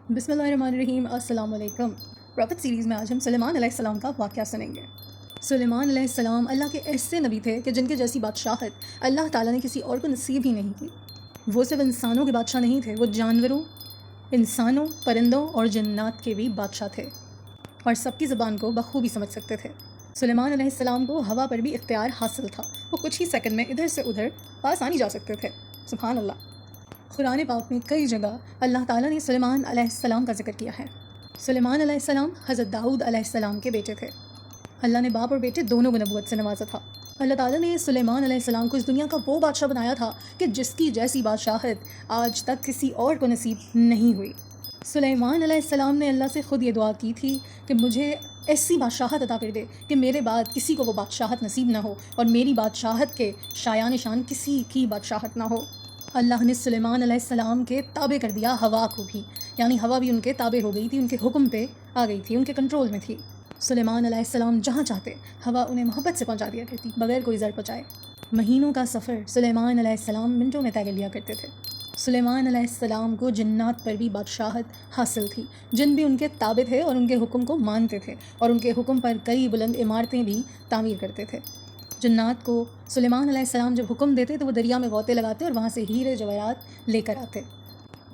بسم اللہ الرحمن الرحیم۔ السلام علیکم۔ پروفٹ سیریز میں آج ہم سلیمان علیہ السلام کا واقعہ سنیں گے۔ سلیمان علیہ السلام اللہ کے ایسے نبی تھے کہ جن کے جیسی بادشاہت اللہ تعالیٰ نے کسی اور کو نصیب ہی نہیں کی۔ وہ صرف انسانوں کے بادشاہ نہیں تھے، وہ جانوروں، انسانوں، پرندوں اور جنات کے بھی بادشاہ تھے، اور سب کی زبان کو بخوبی سمجھ سکتے تھے۔ سلیمان علیہ السلام کو ہوا پر بھی اختیار حاصل تھا، وہ کچھ ہی سیکنڈ میں ادھر سے ادھر پاس آنی جا سکتے تھے۔ سبحان اللہ۔ قرآن پاک میں کئی جگہ اللہ تعالیٰ نے سلیمان علیہ السلام کا ذکر کیا ہے۔ سلیمان علیہ السلام حضرت داؤد علیہ السلام کے بیٹے تھے۔ اللہ نے باپ اور بیٹے دونوں کو نبوت سے نوازا تھا۔ اللہ تعالیٰ نے سلیمان علیہ السلام کو اس دنیا کا وہ بادشاہ بنایا تھا کہ جس کی جیسی بادشاہت آج تک کسی اور کو نصیب نہیں ہوئی۔ سلیمان علیہ السلام نے اللہ سے خود یہ دعا کی تھی کہ مجھے ایسی بادشاہت عطا کر دے کہ میرے بعد کسی کو وہ بادشاہت نصیب نہ ہو، اور میری بادشاہت کے شایان شان کسی کی بادشاہت نہ ہو۔ اللہ نے سلیمان علیہ السلام کے تابع کر دیا ہوا کو بھی، یعنی ہوا بھی ان کے تابع ہو گئی تھی، ان کے حکم پہ آ گئی تھی، ان کے کنٹرول میں تھی۔ سلیمان علیہ السلام جہاں چاہتے ہوا انہیں محبت سے پہنچا دیا کرتی، بغیر کوئی زر پہنچائے۔ مہینوں کا سفر سلیمان علیہ السلام منٹوں میں طے کر لیا کرتے تھے۔ سلیمان علیہ السلام کو جنات پر بھی بادشاہت حاصل تھی، جن بھی ان کے تابع تھے اور ان کے حکم کو مانتے تھے، اور ان کے حکم پر کئی بلند عمارتیں بھی تعمیر کرتے تھے۔ جنات کو سلیمان علیہ السلام جب حکم دیتے تو وہ دریا میں غوطے لگاتے اور وہاں سے ہیرے جواہرات لے کر آتے۔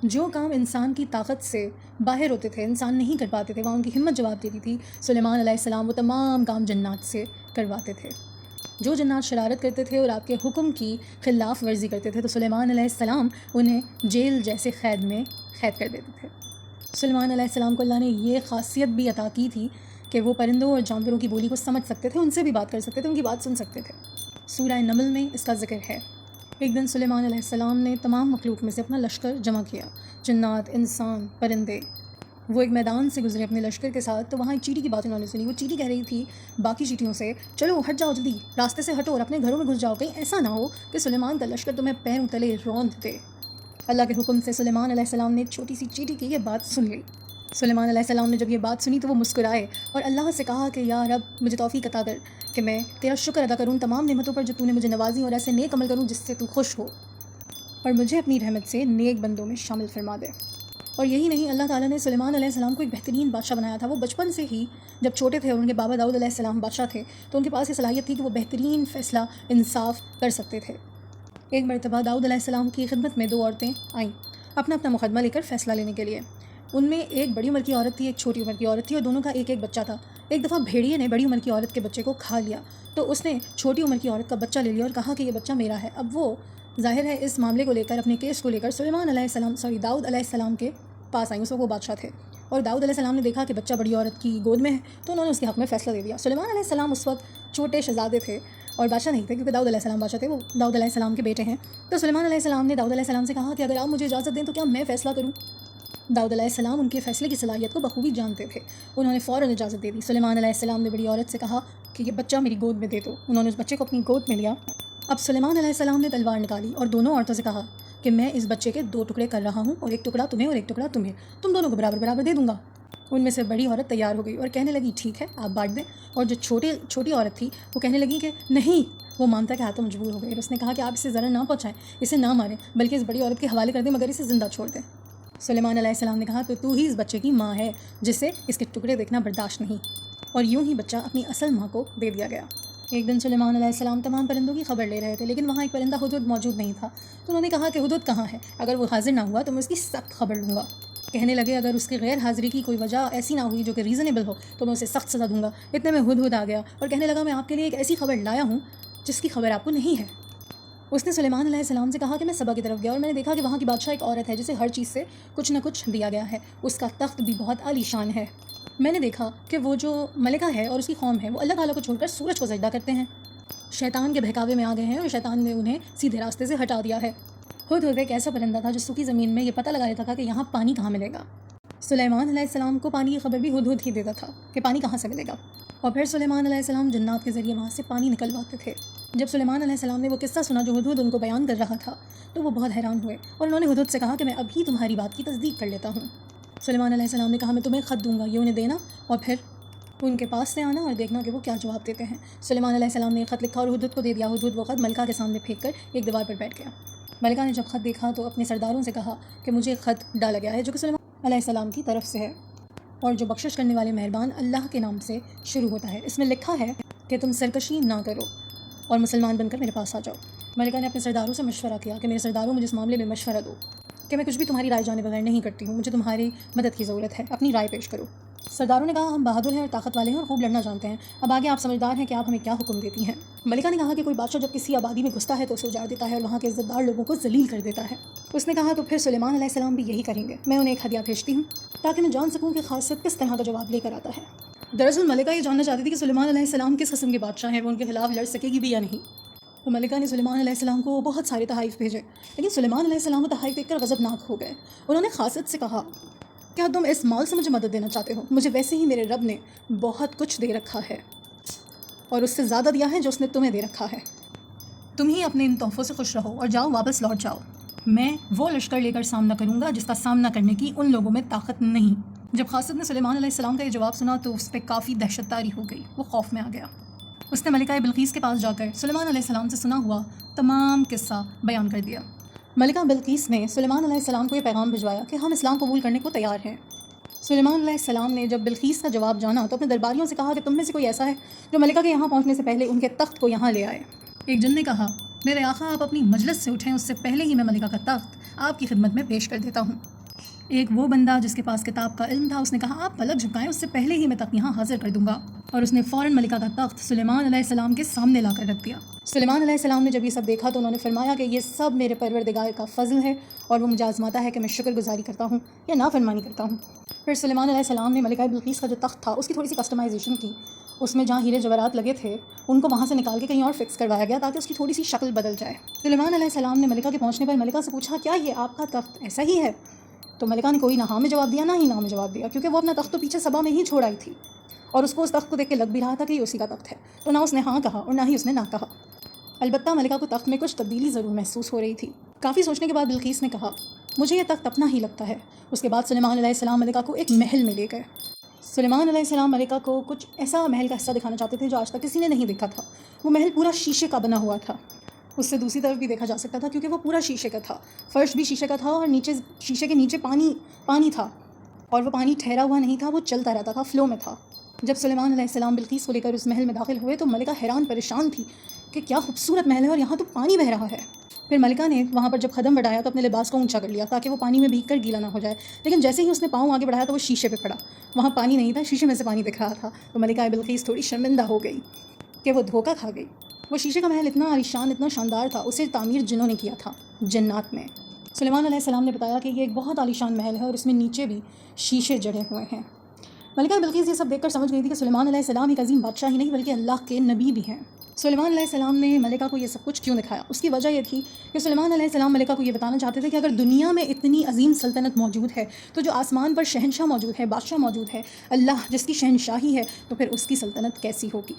جو کام انسان کی طاقت سے باہر ہوتے تھے، انسان نہیں کر پاتے تھے، وہاں ان کی ہمت جواب دیتی تھی، سلیمان علیہ السلام وہ تمام کام جنات سے کرواتے تھے۔ جو جنات شرارت کرتے تھے اور آپ کے حکم کی خلاف ورزی کرتے تھے تو سلیمان علیہ السلام انہیں جیل جیسے قید میں قید کر دیتے تھے۔ سلیمان علیہ السلام کو اللہ نے یہ خاصیت بھی عطا کی تھی کہ وہ پرندوں اور جانوروں کی بولی کو سمجھ سکتے تھے، ان سے بھی بات کر سکتے تھے، ان کی بات سن سکتے تھے۔ سورہ نمل میں اس کا ذکر ہے۔ ایک دن سلیمان علیہ السلام نے تمام مخلوق میں سے اپنا لشکر جمع کیا، جنات، انسان، پرندے۔ وہ ایک میدان سے گزرے اپنے لشکر کے ساتھ تو وہاں ایک چیٹی کی بات انہوں نے سنی۔ وہ چیٹی کہہ رہی تھی باقی چیٹیوں سے، چلو ہٹ جاؤ، جلدی راستے سے ہٹو اور اپنے گھروں میں گھس جاؤ، کہیں ایسا نہ ہو کہ سلیمان کا لشکر تمہیں پیروں تلے روند دے۔ اللہ کے حکم سے سلیمان علیہ السلام نے ایک چھوٹی سی چیٹی کی یہ بات سن لی۔ سلیمان علیہ السلام نے جب یہ بات سنی تو وہ مسکرائے اور اللہ سے کہا کہ یا رب، مجھے توفیق عطا کر کہ میں تیرا شکر ادا کروں تمام نعمتوں پر جو تو نے مجھے نوازی، اور ایسے نیک عمل کروں جس سے تو خوش ہو، اور مجھے اپنی رحمت سے نیک بندوں میں شامل فرما دے۔ اور یہی نہیں، اللہ تعالیٰ نے سلیمان علیہ السلام کو ایک بہترین بادشاہ بنایا تھا۔ وہ بچپن سے ہی جب چھوٹے تھے اور ان کے بابا داؤد علیہ السلام بادشاہ تھے تو ان کے پاس یہ صلاحیت تھی کہ وہ بہترین فیصلہ انصاف کر سکتے تھے۔ ایک مرتبہ داؤد علیہ السلام کی خدمت میں 2 عورتیں آئیں اپنا اپنا مقدمہ لے کر فیصلہ لینے کے لیے۔ ان میں ایک بڑی عمر کی عورت تھی، ایک چھوٹی عمر کی عورت تھی، اور دونوں کا ایک ایک بچہ تھا۔ ایک دفعہ بھیڑیے نے بڑی عمر کی عورت کے بچے کو کھا لیا تو اس نے چھوٹی عمر کی عورت کا بچہ لے لیا اور کہا کہ یہ بچہ میرا ہے۔ اب وہ ظاہر ہے اس معاملے کو لے کر، اپنے کیس کو لے کر داؤد علیہ السلام کے پاس آئیں۔ اس وقت وہ بادشاہ تھے، اور داؤد علیہ السلام نے دیکھا کہ بچہ بڑی عورت کی گود میں ہے تو انہوں نے اس کے حق میں فیصلہ دے دیا۔ سلیمان علیہ السلام اس وقت چھوٹے شہزادے تھے اور بادشاہ نہیں تھے، کیونکہ داؤد علیہ السلام بادشاہ تھے، وہ داؤد علیہ السلام کے بیٹے ہیں۔ تو سلیمان علیہ السلام نے داؤد علیہ السلام سے کہا کہ اگر آپ مجھے اجازت دیں تو کیا میں فیصلہ کروں؟ داؤد علیہ السلام ان کے فیصلے کی صلاحیت کو بخوبی جانتے تھے، انہوں نے فوراً اجازت دے دی۔ سلیمان علیہ السلام نے بڑی عورت سے کہا کہ یہ بچہ میری گود میں دے دو۔ انہوں نے اس بچے کو اپنی گود میں لیا۔ اب سلیمان علیہ السلام نے تلوار نکالی اور دونوں عورتوں سے کہا کہ میں اس بچے کے 2 ٹکڑے کر رہا ہوں، اور ایک ٹکڑا تمہیں اور ایک ٹکڑا تمہیں، تم دونوں کو برابر برابر دے دوں گا۔ ان میں سے بڑی عورت تیار ہو گئی اور کہنے لگی ٹھیک ہے، آپ بانٹ دیں، اور جو چھوٹی عورت تھی وہ کہنے لگی کہ نہیں، وہ مانتا کہ ہاتھوں مجبور ہو گئی، اور اس نے کہا کہ آپ اسے ضرر نہ پہنچائیں، اسے نہ ماریں، بلکہ اس بڑی عورت کے حوالے کر دیں، مگر اسے زندہ چھوڑ دیں۔ سلیمان علیہ السلام نے کہا تو ہی اس بچے کی ماں ہے جسے اس کے ٹکڑے دیکھنا برداشت نہیں، اور یوں ہی بچہ اپنی اصل ماں کو دے دیا گیا۔ ایک دن سلیمان علیہ السلام تمام پرندوں کی خبر لے رہے تھے، لیکن وہاں ایک پرندہ ہدہد موجود نہیں تھا، تو انہوں نے کہا کہ ہدہد کہاں ہے؟ اگر وہ حاضر نہ ہوا تو میں اس کی سخت خبر لوں گا۔ کہنے لگے اگر اس کی غیر حاضری کی کوئی وجہ ایسی نہ ہوئی جو کہ ریزنیبل ہو تو میں اسے سخت سزا دوں گا۔ اتنے میں ہدہد آ گیا اور کہنے لگا میں آپ کے لیے ایک ایسی خبر لایا ہوں جس کی خبر آپ کو نہیں ہے۔ اس نے سلیمان علیہ السلام سے کہا کہ میں سبا کی طرف گیا اور میں نے دیکھا کہ وہاں کی بادشاہ ایک عورت ہے جسے ہر چیز سے کچھ نہ کچھ دیا گیا ہے، اس کا تخت بھی بہت عالی شان ہے۔ میں نے دیکھا کہ وہ جو ملکہ ہے اور اس کی قوم ہے وہ اللہ تعالیٰ کو چھوڑ کر سورج کو سجدہ کرتے ہیں، شیطان کے بہکاوے میں آ گئے ہیں اور شیطان نے انہیں سیدھے راستے سے ہٹا دیا ہے۔ ہدہد ایک ایسا پرندہ تھا جو سوکھی زمین میں یہ پتہ لگا لیتا تھا کہ یہاں پانی کہاں ملے گا۔ سلیمان علیہ السلام کو پانی کی خبر بھی ہدہد ہی دیتا تھا کہ پانی کہاں سے ملے گا، اور پھر سلیمان علیہ السلام جنات کے ذریعے وہاں سے پانی نکلواتے تھے۔ جب سلیمان علیہ السلام نے وہ قصہ سنا جو ہدہد ان کو بیان کر رہا تھا تو وہ بہت حیران ہوئے، اور انہوں نے ہدہد سے کہا کہ میں ابھی تمہاری بات کی تصدیق کر لیتا ہوں۔ سلیمان علیہ السلام نے کہا میں تمہیں خط دوں گا، یہ انہیں دینا اور پھر ان کے پاس سے آنا اور دیکھنا کہ وہ کیا جواب دیتے ہیں۔ سلیمان علیہ السلام نے ایک خط لکھا اور ہدہد کو دے دیا۔ ہدہد وہ خط ملکہ کے سامنے پھینک کر ایک دیوار پر بیٹھ گیا۔ ملکہ نے جب خط دیکھا تو اپنے سرداروں سے کہا کہ مجھے ایک خط ڈالا گیا ہے جو کہ علیہ السلام کی طرف سے ہے اور جو بخشش کرنے والے مہربان اللہ کے نام سے شروع ہوتا ہے۔ اس میں لکھا ہے کہ تم سرکشی نہ کرو اور مسلمان بن کر میرے پاس آ جاؤ۔ ملکہ نے اپنے سرداروں سے مشورہ کیا کہ میرے سرداروں مجھے اس معاملے میں مشورہ دو کہ میں کچھ بھی تمہاری رائے جانے بغیر نہیں کرتی ہوں، مجھے تمہاری مدد کی ضرورت ہے، اپنی رائے پیش کرو۔ سرداروں نے کہا ہم بہادر ہیں اور طاقت والے ہیں اور خوب لڑنا جانتے ہیں، اب آگے آپ سمجھدار ہیں کہ آپ ہمیں کیا حکم دیتی ہیں۔ ملکہ نے کہا کہ کوئی بادشاہ جب کسی آبادی میں گھستا ہے تو اسے اجاڑ دیتا ہے اور وہاں کے عزت دار لوگوں کو ذلیل کر دیتا ہے۔ اس نے کہا تو پھر سلیمان علیہ السلام بھی یہی کریں گے، میں انہیں ایک ہدیہ بھیجتی ہوں تاکہ میں جان سکوں کہ خاصیت کس طرح کا جواب لے کر آتا ہے۔ دراصل ملکہ یہ جاننا چاہتی تھی کہ سلیمان علیہ السلام کس قسم کے بادشاہ ہیں، وہ ان کے خلاف لڑ سکے گی بھی یا نہیں۔ تو ملکہ نے سلیمان علیہ السلام کو بہت سارے تحائف بھیجے، لیکن سلیمان علیہ السلام وہ تحائف دیکھ کر غضبناک ہو گئے۔ انہوں نے خاصیت سے کہا کیا تم اس مال سے مجھے مدد دینا چاہتے ہو؟ مجھے ویسے ہی میرے رب نے بہت کچھ دے رکھا ہے اور اس سے زیادہ دیا ہے جو اس نے تمہیں دے رکھا ہے۔ تم ہی اپنے ان تحفوں سے خوش رہو اور جاؤ واپس لوٹ جاؤ، میں وہ لشکر لے کر سامنا کروں گا جس کا سامنا کرنے کی ان لوگوں میں طاقت نہیں۔ جب خاصیت نے سلیمان علیہ السلام کا یہ جواب سنا تو اس پہ کافی دہشت طاری ہو گئی، وہ خوف میں آ گیا۔ اس نے ملکہ بلقیس کے پاس جا کر سلیمان علیہ السلام سے سنا ہوا تمام قصہ بیان کر دیا۔ ملکہ بلقیس نے سلیمان علیہ السلام کو یہ پیغام بھجوایا کہ ہم اسلام قبول کرنے کو تیار ہیں۔ سلیمان علیہ السلام نے جب بلقیس کا جواب جانا تو اپنے درباریوں سے کہا کہ تم میں سے کوئی ایسا ہے جو ملکہ کے یہاں پہنچنے سے پہلے ان کے تخت کو یہاں لے آئے۔ ایک جن نے کہا میرے آقا آپ اپنی مجلس سے اٹھیں، اس سے پہلے ہی میں ملکہ کا تخت آپ کی خدمت میں پیش کر دیتا ہوں۔ ایک وہ بندہ جس کے پاس کتاب کا علم تھا اس نے کہا آپ پلک جھکائیں، اس سے پہلے ہی میں تخت یہاں حاضر کر دوں گا، اور اس نے فوراً ملکہ کا تخت سلیمان علیہ السلام کے سامنے لا کر رکھ دیا۔ سلیمان علیہ السلام نے جب یہ سب دیکھا تو انہوں نے فرمایا کہ یہ سب میرے پروردگار کا فضل ہے اور وہ مجھے آزماتا ہے کہ میں شکر گزاری کرتا ہوں یا نافرمانی کرتا ہوں۔ پھر سلیمان علیہ السلام نے ملکہ بلقیس کا جو تخت تھا اس کی تھوڑی سی کسٹمائزیشن کی، اس میں جہاں ہیرے جواہرات لگے تھے ان کو وہاں سے نکال کے کہیں اور فکس کروایا گیا تاکہ اس کی تھوڑی سی شکل بدل جائے۔ سلیمان علیہ السلام نے ملکہ کے پہنچنے پر ملکہ سے پوچھا کیا یہ آپ کا تخت ایسا ہی ہے؟ تو ملکہ نے کوئی نہ ہاں میں جواب دیا نہ ہی نہ میں جواب دیا، کیونکہ وہ اپنا تخت تو پیچھے سبا میں ہی چھوڑ آئی تھی اور اس کو اس تخت کو دیکھ کے لگ بھی رہا تھا کہ یہ اسی کا تخت ہے، تو نہ اس نے ہاں کہا اور نہ ہی اس نے نہ کہا۔ البتہ ملکہ کو تخت میں کچھ تبدیلی ضرور محسوس ہو رہی تھی۔ کافی سوچنے کے بعد بلقیس نے کہا مجھے یہ تخت اپنا ہی لگتا ہے۔ اس کے بعد سلیمان علیہ السلام ملکہ کو ایک محل میں لے گئے۔ سلیمان علیہ السلام ملکہ کو کچھ ایسا محل کا حصہ دکھانا چاہتے تھے جو آج تک کسی نے نہیں دیکھا تھا۔ وہ محل پورا شیشے کا بنا ہوا تھا، اس سے دوسری طرف بھی دیکھا جا سکتا تھا کیونکہ وہ پورا شیشے کا تھا، فرش بھی شیشے کا تھا اور نیچے شیشے کے نیچے پانی تھا، اور وہ پانی ٹھہرا ہوا نہیں تھا، وہ چلتا رہتا تھا، فلو میں تھا۔ جب سلیمان علیہ السلام بلقیس کو لے کر اس محل میں داخل ہوئے تو ملکہ حیران پریشان تھی کہ کیا خوبصورت محل ہے اور یہاں تو پانی بہہ رہا ہے۔ پھر ملکہ نے وہاں پر جب قدم بڑھایا تو اپنے لباس کو اونچا کر لیا تاکہ وہ پانی میں بھیگ کر گیلا نہ ہو جائے، لیکن جیسے ہی اس نے پاؤں آگے بڑھایا تو وہ شیشے پہ پڑا، وہاں پانی نہیں تھا، شیشے میں سے پانی دکھ رہا تھا۔ تو ملکہ بلقیس تھوڑی شرمندہ ہو گئی کہ وہ دھوکہ کھا گئی۔ وہ شیشے کا محل اتنا عالیشان اتنا شاندار تھا، اسے تعمیر جنوں نے کیا تھا، جنات میں۔ سلیمان علیہ السلام نے بتایا کہ یہ ایک بہت عالیشان محل ہے اور اس میں نیچے بھی شیشے جڑے ہوئے ہیں۔ ملکہ بلقیس یہ سب دیکھ کر سمجھ گئی تھی کہ سلیمان علیہ السلام ایک عظیم بادشاہ ہی نہیں بلکہ اللہ کے نبی بھی ہیں۔ سلیمان علیہ السلام نے ملکہ کو یہ سب کچھ کیوں دکھایا؟ اس کی وجہ یہ تھی کہ سلیمان علیہ السلام ملکہ کو یہ بتانا چاہتے تھے کہ اگر دنیا میں اتنی عظیم سلطنت موجود ہے تو جو آسمان پر شہنشاہ موجود ہے، بادشاہ موجود ہے، اللہ جس کی شہنشاہی ہے، تو پھر اس کی سلطنت کیسی ہوگی؟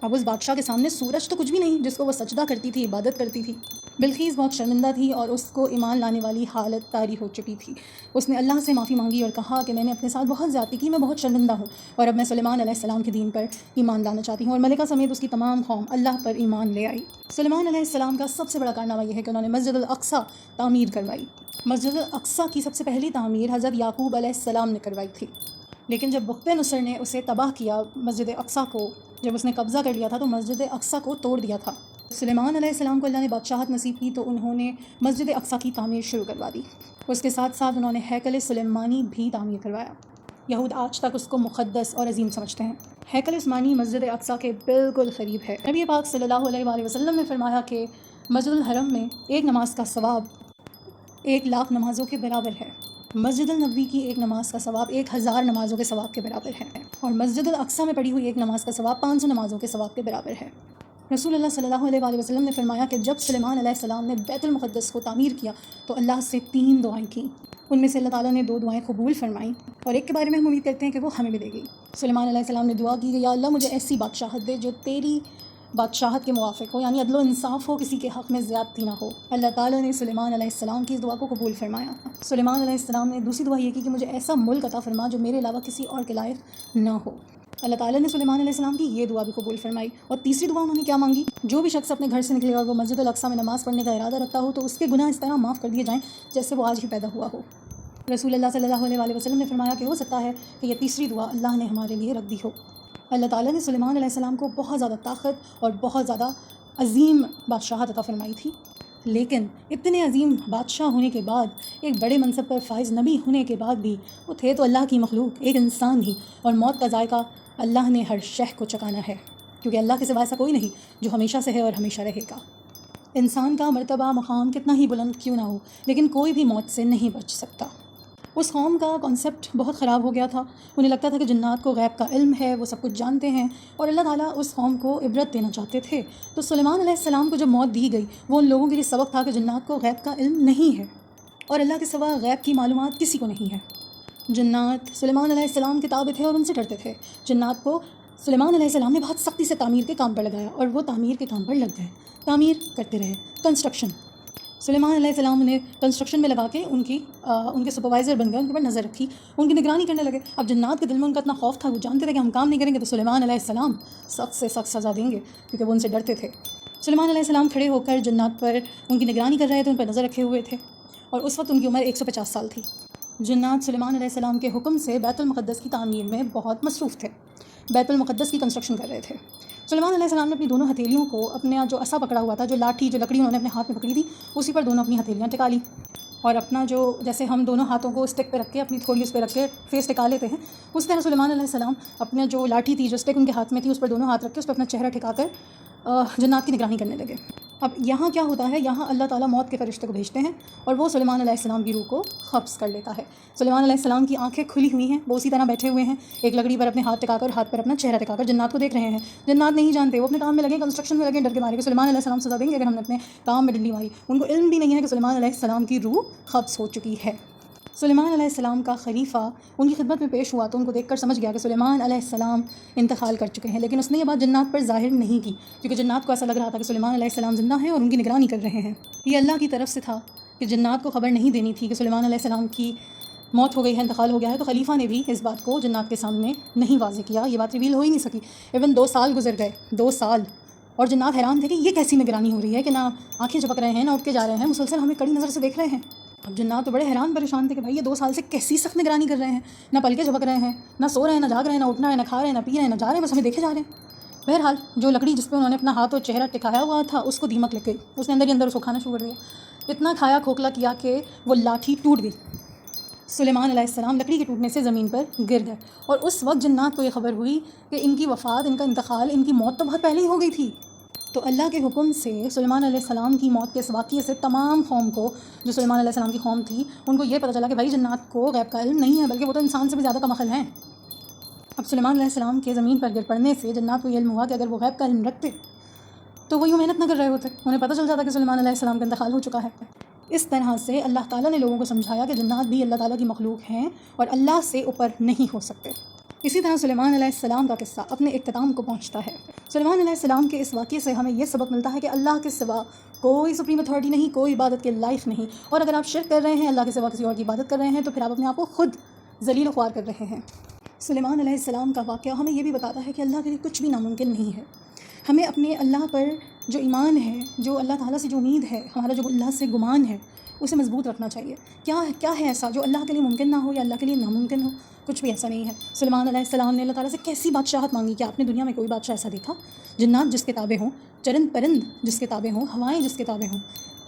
اب اس بادشاہ کے سامنے سورج تو کچھ بھی نہیں جس کو وہ سجدہ کرتی تھی، عبادت کرتی تھی۔ بلقیس بہت شرمندہ تھی اور اس کو ایمان لانے والی حالت طاری ہو چکی تھی۔ اس نے اللہ سے معافی مانگی اور کہا کہ میں نے اپنے ساتھ بہت زیادتی کی، میں بہت شرمندہ ہوں اور اب میں سلیمان علیہ السلام کے دین پر ایمان لانا چاہتی ہوں، اور ملکہ سمیت اس کی تمام قوم اللہ پر ایمان لے آئی۔ سلیمان علیہ السلام کا سب سے بڑا کارنامہ یہ ہے کہ انہوں نے مسجد الاقصیٰ تعمیر کروائی۔ مسجد الاقصیٰ کی سب سے پہلی تعمیر حضرت یعقوب علیہ السلام نے کروائی تھی، لیکن جب بخت نصر نے اسے تباہ کیا، مسجد اقصیٰ کو جب اس نے قبضہ کر لیا تھا تو مسجد اقصیٰ کو توڑ دیا تھا۔ سلیمان علیہ السلام کو اللہ نے بادشاہت نصیب کی تو انہوں نے مسجد اقصیٰ کی تعمیر شروع کروا دی۔ اس کے ساتھ ساتھ انہوں نے ہیکل سلیمانی بھی تعمیر کروایا۔ یہود آج تک اس کو مقدس اور عظیم سمجھتے ہیں۔ ہیکل عثمانی مسجد اقصیٰ کے بالکل قریب ہے۔ نبی پاک صلی اللہ علیہ وآلہ وسلم نے فرمایا کہ مسجد الحرم میں ایک نماز کا ثواب 1,00,000 نمازوں کے برابر ہے۔ مسجد النبوی کی ایک نماز کا ثواب 1000 نمازوں کے ثواب کے برابر ہے، اور مسجد الاقصیٰ میں پڑھی ہوئی ایک نماز کا ثواب 500 نمازوں کے ثواب کے برابر ہے۔ رسول اللہ صلی اللہ علیہ وآلہ وسلم نے فرمایا کہ جب سلیمان علیہ السلام نے بیت المقدس کو تعمیر کیا تو اللہ سے 3 دعائیں کیں، ان میں سے اللہ تعالیٰ نے 2 دعائیں قبول فرمائیں اور ایک کے بارے میں ہم امید کرتے ہیں کہ وہ ہمیں ملے گی۔ سلیمان علیہ السلام نے دعا کی کہ یا اللہ مجھے ایسی بادشاہت دے جو تیری بادشاہت کے موافق ہو، یعنی عدل و انصاف ہو، کسی کے حق میں زیادتی نہ ہو۔ اللہ تعالیٰ نے سلیمان علیہ السلام کی اس دعا کو قبول فرمایا۔ سلیمان علیہ السلام نے دوسری دعا یہ کی کہ مجھے ایسا ملک عطا فرما جو میرے علاوہ کسی اور کے لائق نہ ہو۔ اللہ تعالیٰ نے سلیمان علیہ السلام کی یہ دعا بھی قبول فرمائی۔ اور تیسری دعا انہوں نے کیا مانگی؟ جو بھی شخص اپنے گھر سے نکلے اور وہ مسجد الاقصیٰ میں نماز پڑھنے کا ارادہ رکھتا ہو تو اس کے گناہ اس طرح معاف کر دیے جائیں جیسے وہ آج ہی پیدا ہوا ہو۔ رسول اللہ صلی اللہ علیہ وسلم نے فرمایا کہ ہو سکتا ہے کہ یہ تیسری دعا اللہ نے ہمارے لیے رکھ دی ہو۔ اللہ تعالیٰ نے سلیمان علیہ السلام کو بہت زیادہ طاقت اور بہت زیادہ عظیم بادشاہت عطا فرمائی تھی، لیکن اتنے عظیم بادشاہ ہونے کے بعد، ایک بڑے منصب پر فائز نبی ہونے کے بعد بھی وہ تھے تو اللہ کی مخلوق، ایک انسان ہی، اور موت کا ذائقہ اللہ نے ہر شے کو چکانا ہے، کیونکہ اللہ کے سوا ایسا کوئی نہیں جو ہمیشہ سے ہے اور ہمیشہ رہے گا۔ انسان کا مرتبہ مقام کتنا ہی بلند کیوں نہ ہو، لیکن کوئی بھی موت سے نہیں بچ سکتا۔ اس قوم کا کانسیپٹ بہت خراب ہو گیا تھا، انہیں لگتا تھا کہ جنات کو غیب کا علم ہے، وہ سب کچھ جانتے ہیں، اور اللہ تعالیٰ اس قوم کو عبرت دینا چاہتے تھے۔ تو سلیمان علیہ السلام کو جب موت دی گئی، وہ ان لوگوں کے لیے سبق تھا کہ جنات کو غیب کا علم نہیں ہے، اور اللہ کے سوا غیب کی معلومات کسی کو نہیں ہے۔ جنات سلیمان علیہ السلام کے تابع تھے اور ان سے ڈرتے تھے۔ جنات کو سلیمان علیہ السلام نے بہت سختی سے تعمیر کے کام پر لگایا، اور وہ تعمیر کے کام پر لگ گئے، تعمیر کرتے رہے، کنسٹرکشن۔ سلیمان علیہ السلام نے کنسٹرکشن میں لگا کے ان کے سپروائزر بن گئے، ان کے پر نظر رکھی، ان کی نگرانی کرنے لگے۔ اب جنات کے دل میں ان کا اتنا خوف تھا، وہ جانتے تھے کہ ہم کام نہیں کریں گے تو سلیمان علیہ السلام سخت سے سخت سزا دیں گے، کیونکہ وہ ان سے ڈرتے تھے۔ سلیمان علیہ السلام کھڑے ہو کر جنات پر ان کی نگرانی کر رہے تھے، ان پر نظر رکھے ہوئے تھے، اور اس وقت ان کی عمر 150 سال تھی۔ جنات سلیمان علیہ السلام کے حکم سے بیت المقدس کی تعمیر میں بہت مصروف تھے، بیت المقدس کی کنسٹرکشن کر رہے تھے۔ سلیمان علیہ السلام نے اپنی دونوں ہتھیلیوں کو، اپنے جو عصا پکڑا ہوا تھا، جو لاٹھی، جو لکڑی انہوں نے اپنے ہاتھ میں پکڑی تھی، اسی پر دونوں اپنی ہتھیلیاں ٹکا لی، اور اپنا جو جیسے ہم دونوں ہاتھوں کو اسٹک پہ رکھ کے اپنی تھوڑی اس پہ رکھ کے فیس ٹکا لیتے ہیں، اس طرح سلیمان علیہ السلام اپنے جو لاٹھی تھی، جو اسٹک ان کے ہاتھ میں تھی، اس پر دونوں ہاتھ رکھ کے اس پہ اپنا چہرہ ٹکا کر جنات کی نگرانی کرنے لگے۔ اب یہاں کیا ہوتا ہے، یہاں اللہ تعالیٰ موت کے فرشتے کو بھیجتے ہیں، اور وہ سلیمان علیہ السلام کی روح کو قبض کر لیتا ہے۔ سلیمان علیہ السلام کی آنکھیں کھلی ہوئی ہیں، وہ اسی طرح بیٹھے ہوئے ہیں، ایک لکڑی پر اپنے ہاتھ ٹکا کر، ہاتھ پر اپنا چہرہ ٹکا کر جنات کو دیکھ رہے ہیں۔ جنات نہیں جانتے، وہ اپنے کام میں لگے، کنسٹرکشن میں لگے، ڈر کے مارے کہ سلیمان علیہ السلام سزا دیں گے اگر ہم نے اپنے کام میں ڈنڈی ماری۔ ان کو علم بھی نہیں ہے کہ سلیمان علیہ السلام کی روح قبض ہو چکی ہے۔ سلیمان علیہ السلام کا خلیفہ ان کی خدمت میں پیش ہوا تو ان کو دیکھ کر سمجھ گیا کہ سلیمان علیہ السلام انتقال کر چکے ہیں، لیکن اس نے یہ بات جنات پر ظاہر نہیں کی، کیونکہ جنات کو ایسا لگ رہا تھا کہ سلیمان علیہ السلام زندہ ہیں اور ان کی نگرانی کر رہے ہیں۔ یہ اللہ کی طرف سے تھا کہ جنات کو خبر نہیں دینی تھی کہ سلیمان علیہ السلام کی موت ہو گئی ہے، انتقال ہو گیا ہے، تو خلیفہ نے بھی اس بات کو جنات کے سامنے نہیں واضح کیا، یہ بات ریویل ہو ہی نہیں سکی۔ ایون 2 سال گزر گئے، 2 سال، اور جنات حیران تھے کہ یہ کیسی نگرانی ہو رہی ہے کہ نہ آنکھیں جھپک رہے ہیں، نہ اٹھ کے جا رہے ہیں، مسلسل ہمیں کڑی نظر سے دیکھ رہے ہیں۔ اب جنات تو بڑے حیران پریشان تھے کہ بھائی یہ 2 سال سے کیسی سخت نگرانی کر رہے ہیں، نہ پل کے جھپک رہے ہیں، نہ سو رہے ہیں، نہ جاگ رہے ہیں، نہ اٹھنا ہے، نہ کھا رہے ہیں، نہ پی رہے ہیں، نہ جا رہے ہیں، بس ہمیں دیکھے جا رہے ہیں۔ بہرحال جو لکڑی جس پہ انہوں نے اپنا ہاتھ اور چہرہ ٹکایا ہوا تھا، اس کو دیمک لگ گئی، اس نے اندر ہی اندر اس کو کھانا شروع کر دیا، اتنا کھایا کھوکھلا کیا کہ وہ لاٹھی ٹوٹ گئی۔ سلیمان علیہ السلام لکڑی کے ٹوٹنے سے زمین پر گر گئے، اور اس وقت جنات کو یہ خبر ہوئی کہ ان کی وفات، ان کا انتقال، ان کی موت تو بہت پہلے ہی ہو گئی تھی۔ تو اللہ کے حکم سے سلیمان علیہ السلام کی موت کے اس واقعے سے تمام قوم کو، جو سلیمان علیہ السلام کی قوم تھی، ان کو یہ پتہ چلا کہ بھائی جنات کو غیب کا علم نہیں ہے، بلکہ وہ تو انسان سے بھی زیادہ کمعقل ہیں۔ اب سلیمان علیہ السلام کے زمین پر گر پڑنے سے جنات کو یہ علم ہوا کہ اگر وہ غیب کا علم رکھتے تو وہ یوں محنت نہ کر رہے ہوتے، انہیں پتہ چل جاتا کہ سلیمان علیہ السلام کا انتقال ہو چکا ہے۔ اس طرح سے اللہ تعالیٰ نے لوگوں کو سمجھایا کہ جنات بھی اللہ تعالیٰ کی مخلوق ہیں اور اللہ سے اوپر نہیں ہو سکتے۔ اسی طرح سلیمان علیہ السلام کا قصہ اپنے اختتام کو پہنچتا ہے۔ سلیمان علیہ السلام کے اس واقعے سے ہمیں یہ سبق ملتا ہے کہ اللہ کے سوا کوئی سپریم اتھارٹی نہیں، کوئی عبادت کے لائق نہیں، اور اگر آپ شرک کر رہے ہیں، اللہ کے سوا کسی اور کی عبادت کر رہے ہیں، تو پھر آپ اپنے آپ کو خود ذلیل و خوار کر رہے ہیں۔ سلیمان علیہ السلام کا واقعہ ہمیں یہ بھی بتاتا ہے کہ اللہ کے لیے کچھ بھی ناممکن نہیں ہے۔ ہمیں اپنے اللہ پر جو ایمان ہے، جو اللہ تعالیٰ سے جو امید ہے، ہمارا جو اللہ سے گمان ہے، اسے مضبوط رکھنا چاہیے۔ کیا ہے ایسا جو اللہ کے لیے ممکن نہ ہو یا اللہ کے لیے ناممکن ہو؟ کچھ بھی ایسا نہیں ہے۔ سلیمان علیہ السلام نے اللہ تعالیٰ سے کیسی بادشاہت مانگی کہ آپ نے دنیا میں کوئی بادشاہ ایسا دیکھا؟ جنات جس کے تابع ہوں، چرند پرند جس کے تابع ہوں، ہوائیں جس کے تابع ہوں،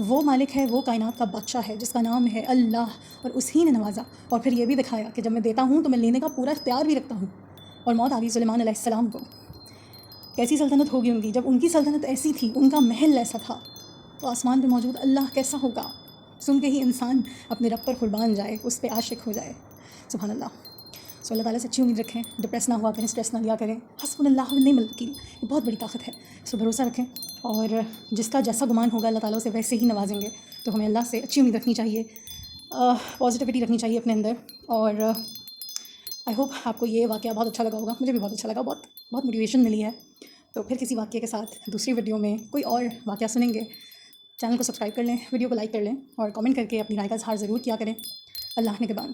وہ مالک ہے، وہ کائنات کا بادشاہ ہے جس کا نام ہے اللہ، اور اسی نے نوازا، اور پھر یہ بھی دکھایا کہ جب میں دیتا ہوں تو میں لینے کا پورا اختیار بھی رکھتا ہوں۔ اور موت آ گئی سلیمان علیہ السلام کو۔ کیسی سلطنت ہوگی ان کی؟ جب ان کی سلطنت ایسی تھی، ان کا محل ایسا تھا، تو آسمان پہ موجود اللہ کیسا ہوگا؟ سن کے ہی انسان اپنے رب پر قربان جائے، اس پہ عاشق ہو جائے۔ سبحان اللہ۔ سو اللہ تعالیٰ سے اچھی امید رکھیں، ڈپریس نہ ہوا کریں، اسٹریس نہ لیا کریں۔ حسبنا اللہ ونعم الوکیل، یہ بہت بڑی طاقت ہے، اس پہ بھروسہ رکھیں، اور جس کا جیسا گمان ہوگا اللہ تعالیٰ سے ویسے ہی نوازیں گے۔ تو ہمیں اللہ سے اچھی امید رکھنی چاہیے، پازیٹیوٹی رکھنی چاہیے اپنے اندر، اور آئی ہوپ آپ کو یہ واقعہ بہت اچھا لگا ہوگا۔ مجھے بھی بہت اچھا لگا، بہت موٹیویشن ملی ہے۔ تو پھر کسی واقعے کے ساتھ دوسری ویڈیو میں کوئی اور واقعہ سنیں گے۔ چینل کو سبسکرائب کر لیں، ویڈیو کو لائک کر لیں، اور کمنٹ کر کے اپنی رائے کا اظہار ضرور کیا کریں۔ اللہ نگہبان۔